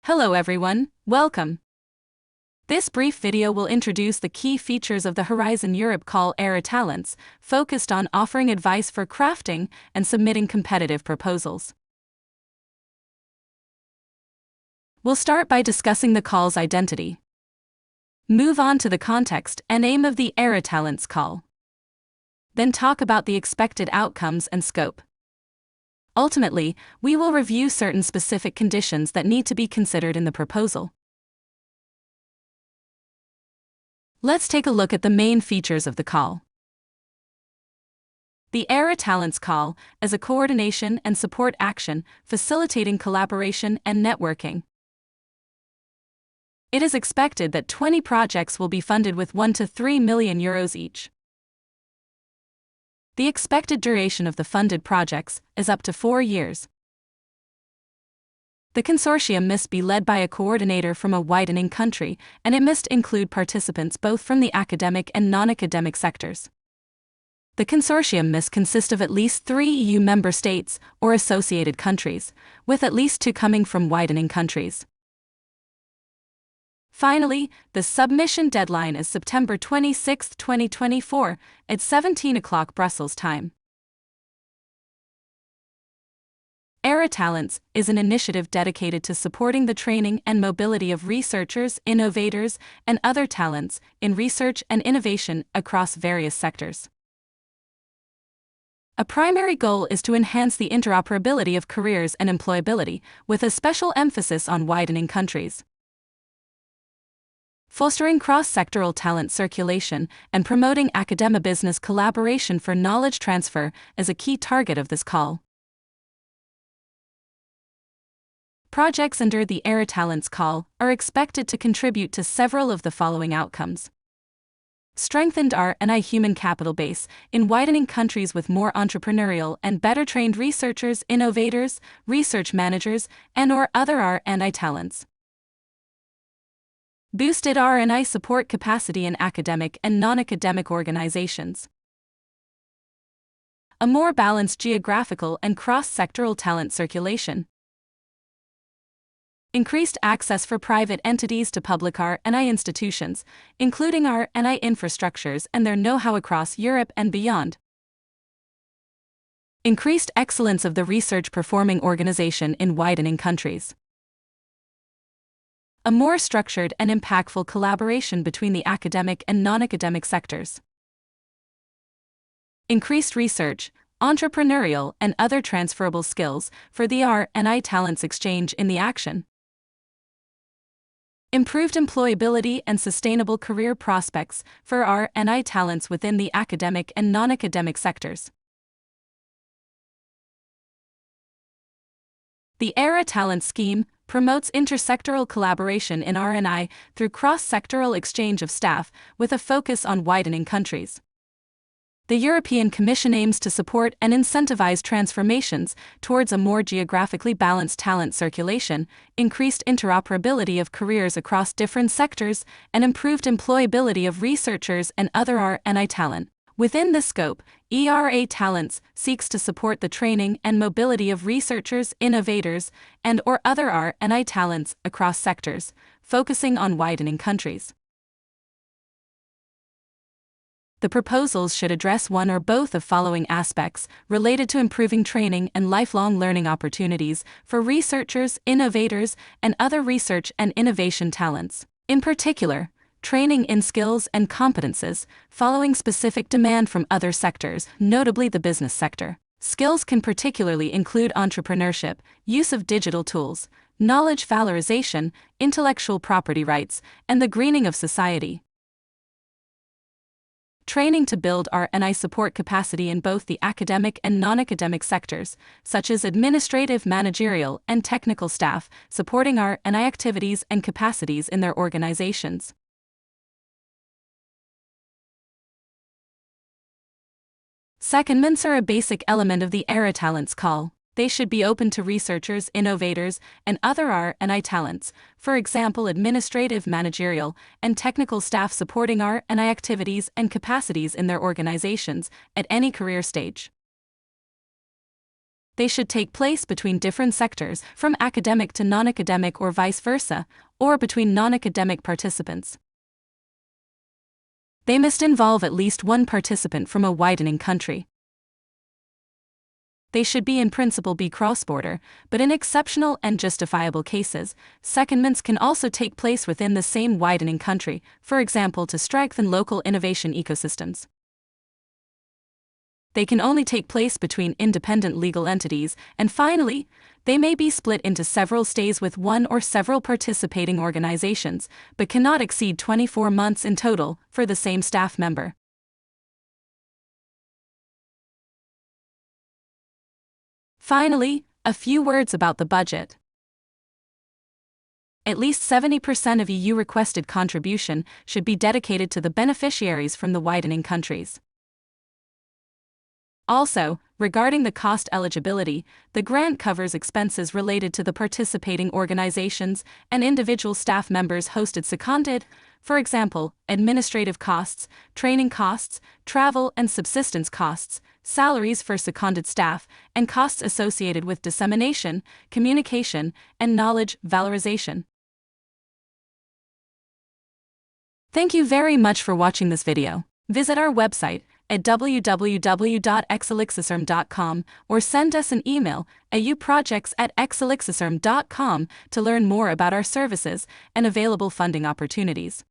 Hello everyone, welcome. This brief video will introduce the key features of the Horizon Europe Call ERA Talents, focused on offering advice for crafting and submitting competitive proposals. We'll start by discussing the call's identity. Move on to the context and aim of the ERA Talents call. Then talk about the expected outcomes and scope. Ultimately, we will review certain specific conditions that need to be considered in the proposal. Let's take a look at the main features of the call. The ERA Talents call is a coordination and support action facilitating collaboration and networking. It is expected that 20 projects will be funded with 1 to 3 million euros each. The expected duration of the funded projects is up to 4 years. The consortium must be led by a coordinator from a widening country, and it must include participants both from the academic and non-academic sectors. The consortium must consist of at least 3 EU member states or associated countries, with at least 2 coming from widening countries. Finally, the submission deadline is September 26, 2024, at 17 o'clock Brussels time. ERA Talents is an initiative dedicated to supporting the training and mobility of researchers, innovators, and other talents in research and innovation across various sectors. A primary goal is to enhance the interoperability of careers and employability, with a special emphasis on widening countries. Fostering cross-sectoral talent circulation and promoting academia-business collaboration for knowledge transfer is a key target of this call. Projects under the ERA Talents call are expected to contribute to several of the following outcomes. Strengthened R&I human capital base in widening countries with more entrepreneurial and better trained researchers, innovators, research managers, and/or other R&I talents. Boosted R&I support capacity in academic and non-academic organizations. A more balanced geographical and cross-sectoral talent circulation. Increased access for private entities to public R&I institutions, including R&I infrastructures and their know-how across Europe and beyond. Increased excellence of the research performing organization in widening countries. A more structured and impactful collaboration between the academic and non-academic sectors. Increased research, entrepreneurial, and other transferable skills for the R&I talents exchange in the action. Improved employability and sustainable career prospects for R&I talents within the academic and non-academic sectors. The ERA Talent Scheme promotes intersectoral collaboration in R&I through cross-sectoral exchange of staff with a focus on widening countries. The European Commission aims to support and incentivize transformations towards a more geographically balanced talent circulation, increased interoperability of careers across different sectors, and improved employability of researchers and other R&I talent. Within this scope, ERA Talents seeks to support the training and mobility of researchers, innovators, and/or other R&I talents across sectors, focusing on widening countries. The proposals should address one or both of following aspects related to improving training and lifelong learning opportunities for researchers, innovators, and other research and innovation talents. In particular, training in skills and competences, following specific demand from other sectors, notably the business sector. Skills can particularly include entrepreneurship, use of digital tools, knowledge valorization, intellectual property rights, and the greening of society. Training to build R&I support capacity in both the academic and non-academic sectors, such as administrative, managerial, and technical staff, supporting R&I activities and capacities in their organizations. Secondments are a basic element of the ERA Talents call. They should be open to researchers, innovators, and other R&I talents, for example administrative, managerial, and technical staff supporting R&I activities and capacities in their organizations, at any career stage. They should take place between different sectors, from academic to non-academic or vice versa, or between non-academic participants. They must involve at least one participant from a widening country. They should in principle be cross-border, but in exceptional and justifiable cases, secondments can also take place within the same widening country, for example to strengthen local innovation ecosystems. They can only take place between independent legal entities, and finally, they may be split into several stays with one or several participating organizations, but cannot exceed 24 months in total for the same staff member. Finally, a few words about the budget. At least 70% of EU requested contribution should be dedicated to the beneficiaries from the widening countries. Also, regarding the cost eligibility, the grant covers expenses related to the participating organizations and individual staff members hosted seconded, for example, administrative costs, training costs, travel and subsistence costs, salaries for seconded staff, and costs associated with dissemination, communication, and knowledge valorization. Thank you very much for watching this video. Visit our website at www.exelixisrm.com or send us an email at uprojects@exelixisrm.com to learn more about our services and available funding opportunities.